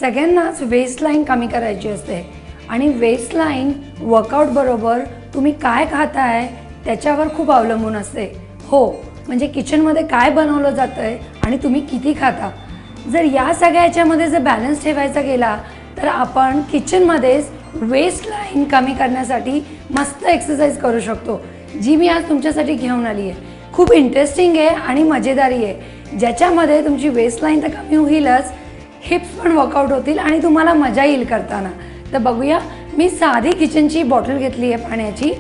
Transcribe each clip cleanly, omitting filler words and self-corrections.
सगळ्यांनाच वेस्टलाईन कमी करायची असते आणि वेस्टलाईन वर्कआउट बरोबर तुम्ही काय खाताय त्याच्यावर खूप अवलंबून असते. हो, म्हणजे किचनमध्ये काय बनवलं जातंय आणि तुम्ही किती खाता. जर या सगळ्याच्यामध्ये जर बॅलन्स ठेवायचा गेला तर आपण किचनमध्येच वेस्टलाईन कमी करण्यासाठी मस्त एक्सरसाइज करू शकतो, जी मी आज तुमच्यासाठी घेऊन आली आहे. खूप इंटरेस्टिंग आहे आणि मजेदारी आहे, ज्याच्यामध्ये तुमची वेस्टलाईन तर कमी होईलच, हिप्स पण वर्कआउट होतील आणि तुम्हाला मजा येईल करताना. तर बघूया, मी साधी किचनची बॉटल घेतली आहे पाण्याची,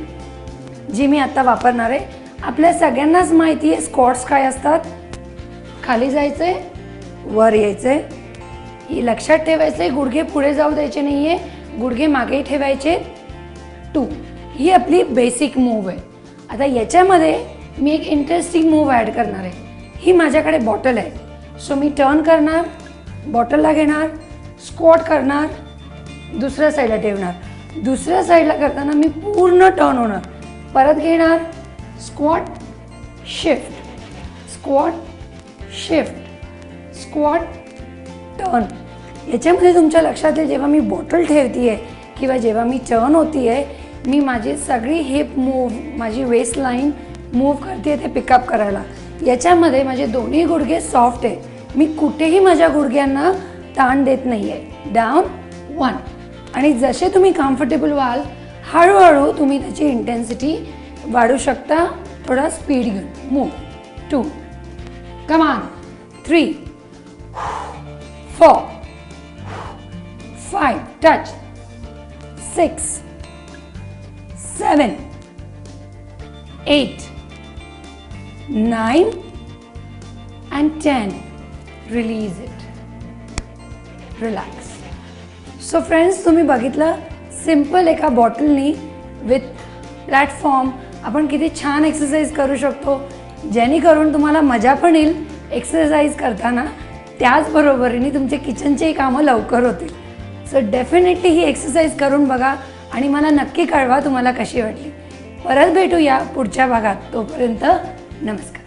जी मी आत्ता वापरणार आहे. आपल्या सगळ्यांनाच माहिती आहे स्क्वॉट्स काय असतात. खाली जायचं आहे, वर यायचं आहे, ही लक्षात ठेवायचं आहे. गुडघे पुढे जाऊ द्यायचे नाही आहे, गुडघे मागे ठेवायचे. 2 ही आपली बेसिक मूव्ह आहे. आता याच्यामध्ये मी एक इंटरेस्टिंग मूव्ह ॲड करणार आहे. ही माझ्याकडे बॉटल आहे, सो मी टर्न करणार, बॉटलला घेणार, स्क्वॉट करणार, दुसऱ्या साईडला ठेवणार. दुसऱ्या साईडला करताना मी पूर्ण टर्न होणार, परत घेणार, squat shift, squat shift, squat turn. याच्यामध्ये तुमच्या लक्षात येईल, जेव्हा मी बॉटल ठेवते आहे किंवा जेव्हा मी टर्न होती आहे, मी माझी सगळी हिप मूव्ह, माझी वेस्ट लाईन मूव्ह करते ते पिकअप करायला. याच्यामध्ये माझे दोन्ही गुडघे सॉफ्ट आहे, मी कुठेही माझ्या गुडघ्यांना ताण देत नाही आहे. डाऊन 1. आणि जसे तुम्ही कम्फर्टेबल व्हाल हळूहळू तुम्ही त्याची इंटेन्सिटी वाढवू शकता, थोडा स्पीड घेऊन. मूव 2, कमान 3, 4, 5, touch 6, 7, 8, 9 and 10. Release it. Relax. So friends, तुम्ही बघितलं सिम्पल एका बॉटलनी विथ प्लॅटफॉर्म आपण किती छान एक्सरसाइज करू शकतो, जेणेकरून तुम्हाला मजा पण येईल एक्सरसाइज करताना, त्याचबरोबरीने तुमचे किचनचेही कामं लवकर होतील. सो डेफिनेटली ही एक्सरसाइज करून बघा आणि मला नक्की कळवा तुम्हाला कशी वाटली. परत भेटूया पुढच्या भागात. तोपर्यंत नमस्कार.